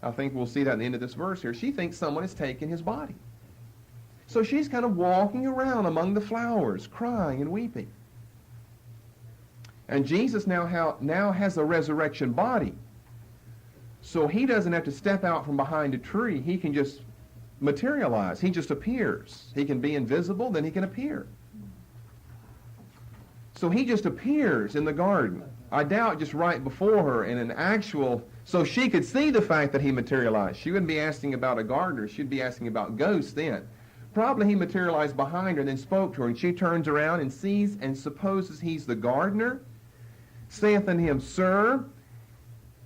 I think we'll see that at the end of this verse here. She thinks someone has taken his body. So she's kind of walking around among the flowers, crying and weeping. And Jesus now has a resurrection body. So he doesn't have to step out from behind a tree. He can just materialize. He just appears. He can be invisible, then he can appear. So he just appears in the garden. I doubt just right before her in an actual, so she could see the fact that he materialized. She wouldn't be asking about a gardener. She'd be asking about ghosts then. Probably he materialized behind her and then spoke to her, and she turns around and sees and supposes he's the gardener. Saith unto him, Sir,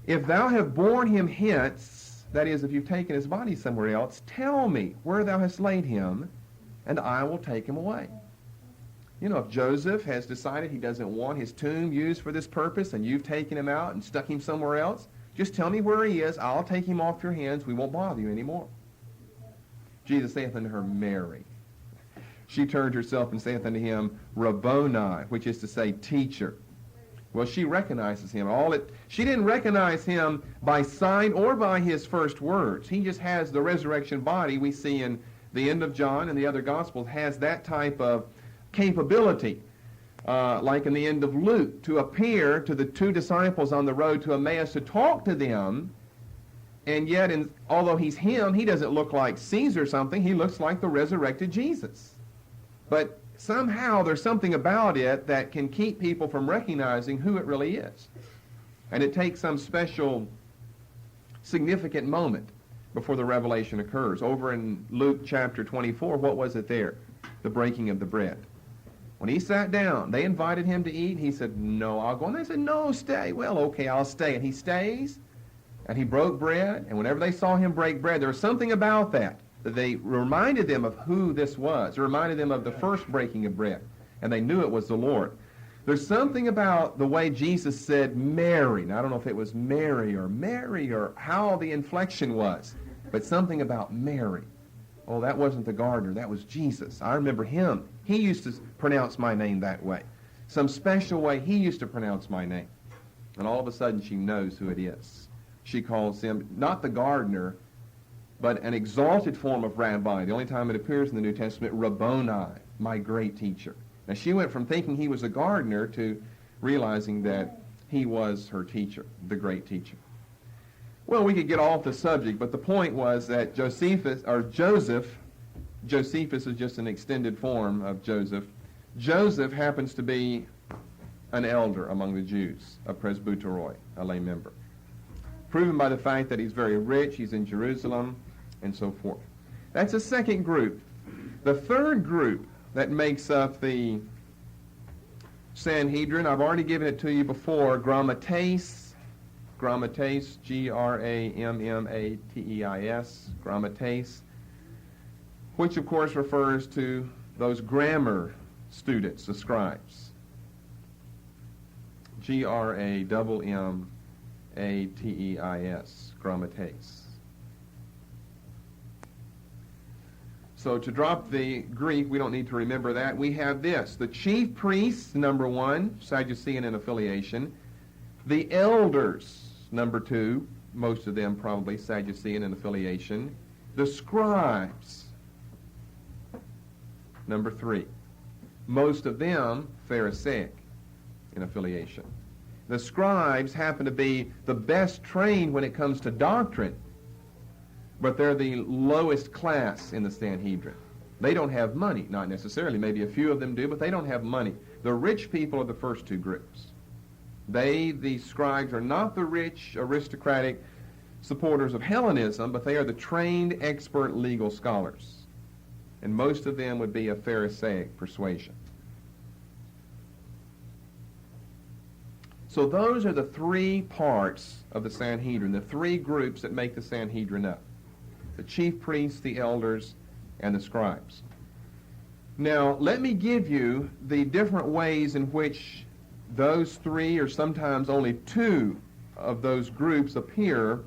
if thou have borne him hence, that is, if you've taken his body somewhere else, tell me where thou hast laid him, and I will take him away. You know, if Joseph has decided he doesn't want his tomb used for this purpose, and you've taken him out and stuck him somewhere else, just tell me where he is. I'll take him off your hands. We won't bother you anymore. Jesus saith unto her, Mary. She turned herself and saith unto him, Rabboni, which is to say, teacher. Well, she recognizes him. She didn't recognize him by sight or by his first words. He just has the resurrection body we see in the end of John and the other Gospels, has that type of capability, like in the end of Luke, to appear to the two disciples on the road to Emmaus to talk to them. And yet, although he's him, he doesn't look like Caesar or something. He looks like the resurrected Jesus. But somehow there's something about it that can keep people from recognizing who it really is. And it takes some special significant moment before the revelation occurs. Over in Luke chapter 24, what was it there? The breaking of the bread. When he sat down, they invited him to eat. He said, no, I'll go. And they said, no, stay. Well, okay, I'll stay. And he stays. And he broke bread, and whenever they saw him break bread, there was something about that they reminded them of who this was. It reminded them of the first breaking of bread, and they knew it was the Lord. There's something about the way Jesus said Mary. Now, I don't know if it was Mary or how the inflection was, but something about Mary. Oh, that wasn't the gardener. That was Jesus. I remember him. He used to pronounce my name that way. Some special way he used to pronounce my name. And all of a sudden she knows who it is. She calls him not the gardener, but an exalted form of rabbi. The only time it appears in the New Testament, Rabboni, my great teacher. Now she went from thinking he was a gardener to realizing that he was her teacher, the great teacher. Well, we could get off the subject, but the point was that Josephus is just an extended form of Joseph. Joseph happens to be an elder among the Jews, a presbyteroi, a lay member. Proven by the fact that he's very rich, he's in Jerusalem, and so forth. That's a second group. The third group that makes up the Sanhedrin, I've already given it to you before, grammateis, Grammateis, Grammateis, Grammateis, which of course refers to those grammar students, the scribes. Grammateis, Grammateis. So to drop the Greek, we don't need to remember that. We have this. The chief priests, number 1, Sadducean in affiliation. The elders, number 2, most of them probably Sadducean in affiliation. The scribes, number 3. Most of them Pharisaic in affiliation. The scribes happen to be the best trained when it comes to doctrine, but they're the lowest class in the Sanhedrin. They don't have money, not necessarily. Maybe a few of them do, but they don't have money. The rich people are the first two groups. They, the scribes, are not the rich, aristocratic supporters of Hellenism, but they are the trained, expert legal scholars. And most of them would be of Pharisaic persuasion. So those are the three parts of the Sanhedrin, the three groups that make the Sanhedrin up. The chief priests, the elders, and the scribes. Now, let me give you the different ways in which those three, or sometimes only two, of those groups appear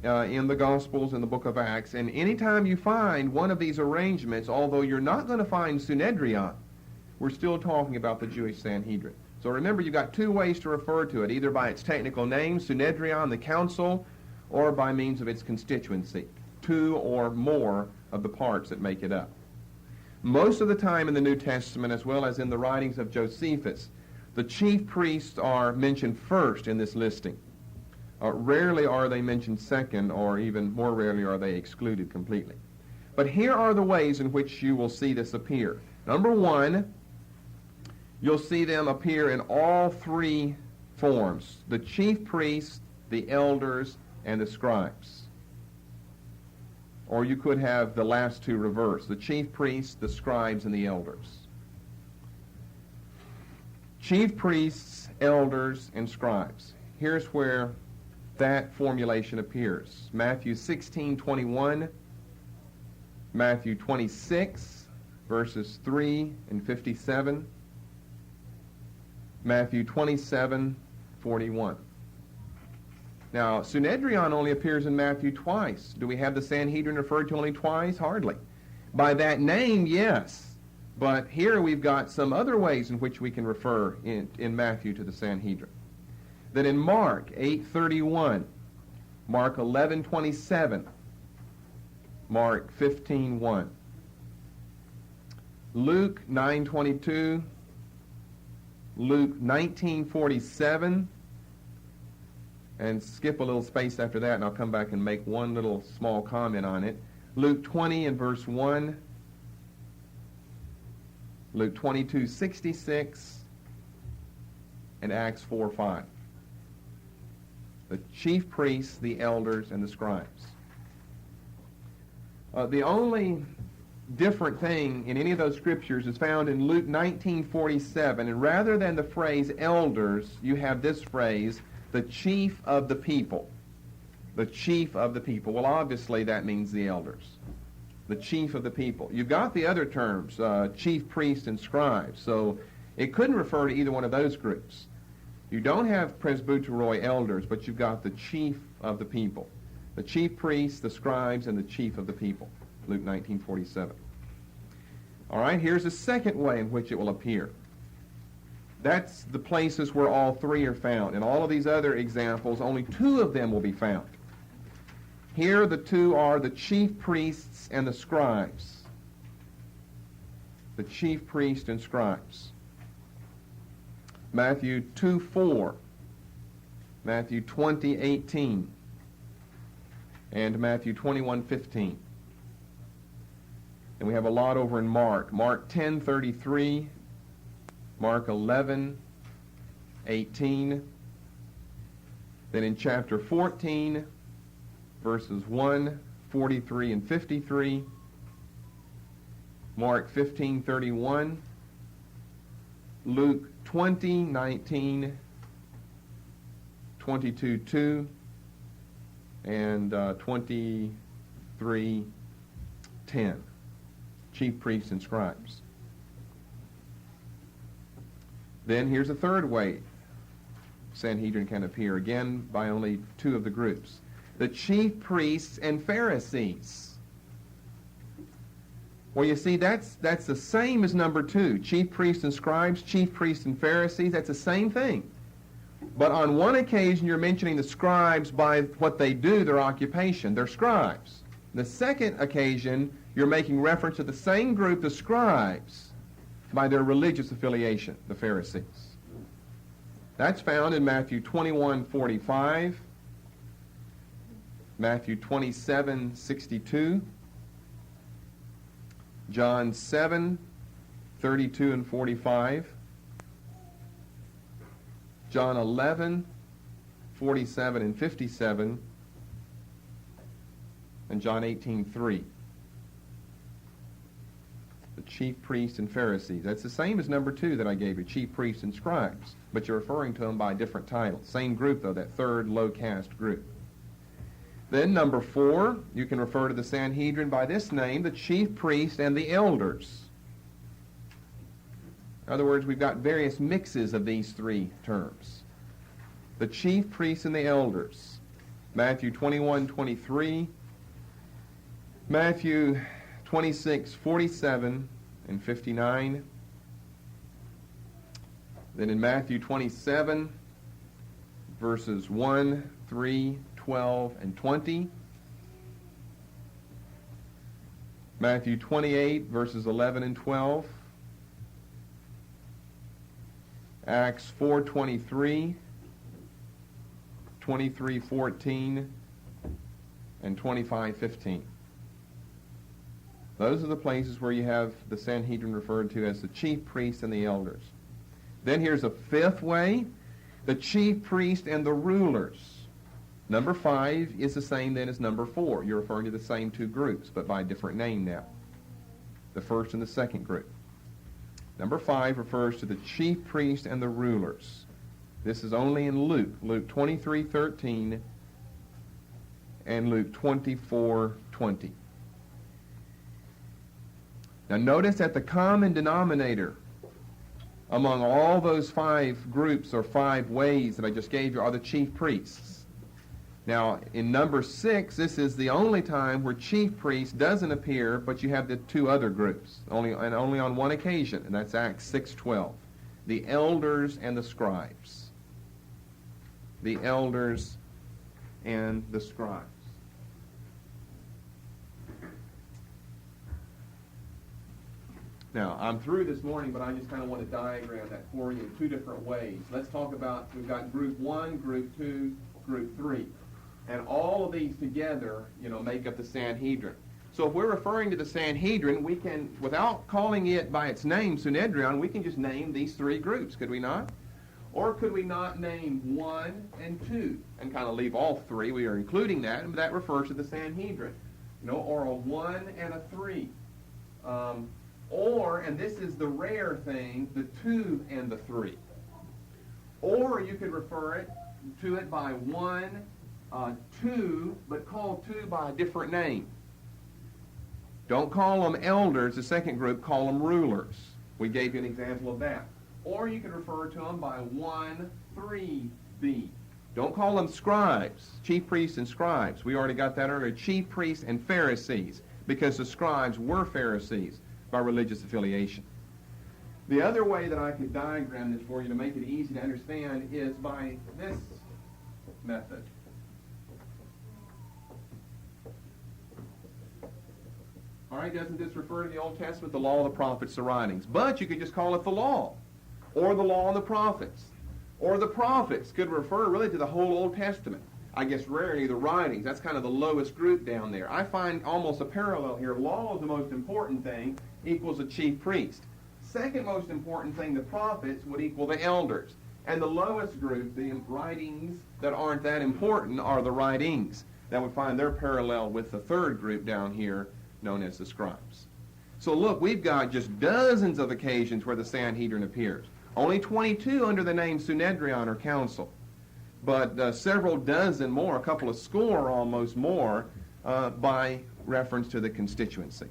in the Gospels and the book of Acts. And anytime you find one of these arrangements, although you're not going to find Sanhedrin, we're still talking about the Jewish Sanhedrin. So remember, you've got two ways to refer to it, either by its technical name, Sanhedrin, the council, or by means of its constituency, two or more of the parts that make it up. Most of the time in the New Testament, as well as in the writings of Josephus, the chief priests are mentioned first in this listing. Rarely are they mentioned second, or even more rarely are they excluded completely. But here are the ways in which you will see this appear. Number one, you'll see them appear in all three forms: the chief priests, the elders, and the scribes. Or you could have the last two reversed: the chief priests, the scribes, and the elders. Chief priests, elders, and scribes. Here's where that formulation appears. Matthew 16:21, Matthew 26, verses 3 and 57, Matthew 27:41. Now, Sanhedrin only appears in Matthew twice. Do we have the Sanhedrin referred to only twice? Hardly. By that name, yes. But here we've got some other ways in which we can refer in Matthew to the Sanhedrin. Then in Mark 8:31, Mark 11:27, Mark 15:1, Luke 9:22, Luke 19:47, and skip a little space after that, and I'll come back and make one little small comment on it. Luke 20 and verse 1, Luke 22:66, and Acts 4:5. The chief priests, the elders, and the scribes. The only different thing in any of those scriptures is found in Luke 19:47, and rather than the phrase elders, you have this phrase, the chief of the people. The chief of the people. Well, obviously that means the elders. The chief of the people. You've got the other terms, chief priests and scribes, so it couldn't refer to either one of those groups. You don't have presbyteroi elders, but you've got the chief of the people. The chief priests, the scribes, and the chief of the people. Luke 19:47. All right, here's a second way in which it will appear. That's the places where all three are found. In all of these other examples, only two of them will be found. Here the two are the chief priests and the scribes. The chief priest and scribes. Matthew 2:4, Matthew 20:18, and Matthew 21:15. And we have a lot over in Mark. Mark 10:33, Mark 11:18. Then in chapter 14, verses 1, 43, and 53, Mark 15:31, Luke 20:19, 22:2, and 23:10. Chief priests and scribes. Then here's a third way Sanhedrin can appear, again by only two of the groups. The chief priests and Pharisees. Well, you see, that's the same as number two. Chief priests and scribes, chief priests and Pharisees, that's the same thing. But on one occasion, you're mentioning the scribes by what they do, their occupation. They're scribes. The second occasion, you're making reference to the same group, the scribes, by their religious affiliation, the Pharisees. That's found in Matthew 21:45, Matthew 27:62, John 7:32 and 45, John 11, 47 and 57, and John 18, 3. The chief priests and Pharisees. That's the same as number 2 that I gave you, chief priests and scribes, but you're referring to them by different titles. Same group, though, that third low-caste group. Then number 4, you can refer to the Sanhedrin by this name, the chief priests and the elders. In other words, we've got various mixes of these 3 terms. The chief priests and the elders. Matthew 21, 23, Matthew 26, 47 and 59. Then in Matthew 27, verses 1, 3, 12, and 20. Matthew 28, verses 11 and 12. Acts 4:23, 23:14, and 25:15. Those are the places where you have the Sanhedrin referred to as the chief priests and the elders. Then here's a 5th way, the chief priest and the rulers. Number 5 is the same then as number 4. You're referring to the same 2 groups, but by a different name now. The first and the second group. Number 5 refers to the chief priest and the rulers. This is only in Luke, Luke 23:13 and Luke 24:20. Now notice that the common denominator among all those 5 groups or 5 ways that I just gave you are the chief priests. Now in number 6, this is the only time where chief priest doesn't appear, but you have the 2 other groups, only on one occasion, and that's Acts 6:12. The elders and the scribes. The elders and the scribes. Now, I'm through this morning, but I just kind of want to diagram that for you in 2 different ways. Let's talk about, we've got group 1, group 2, group 3. And all of these together, make up the Sanhedrin. So if we're referring to the Sanhedrin, we can, without calling it by its name, Synedrion, we can just name these 3 groups, could we not? Or could we not name 1 and 2 and kind of leave all 3? We are including that, and that refers to the Sanhedrin. Or a 1 and a 3. Or, and this is the rare thing, the 2 and the 3. Or you could refer to it by 1, 2, but call 2 by a different name. Don't call them elders, the second group, call them rulers. We gave you an example of that. Or you could refer to them by 1, 3b. Don't call them scribes, chief priests and scribes. We already got that earlier, chief priests and Pharisees, because the scribes were Pharisees by religious affiliation. The other way that I could diagram this for you to make it easy to understand is by this method. All right, doesn't this refer to the Old Testament, the law, the prophets, the writings? But you could just call it the law, or the law and the prophets. Or the prophets could refer really to the whole Old Testament. I guess rarely the writings. That's kind of the lowest group down there. I find almost a parallel here. Law is the most important thing, equals a chief priest. Second most important thing, the prophets, would equal the elders. And the lowest group, the writings that aren't that important, are the writings. That would find their parallel with the third group down here, known as the scribes. So look, we've got just dozens of occasions where the Sanhedrin appears. Only 22 under the name Synedrion or council. But several dozen more, a couple of score almost more, by reference to the constituency.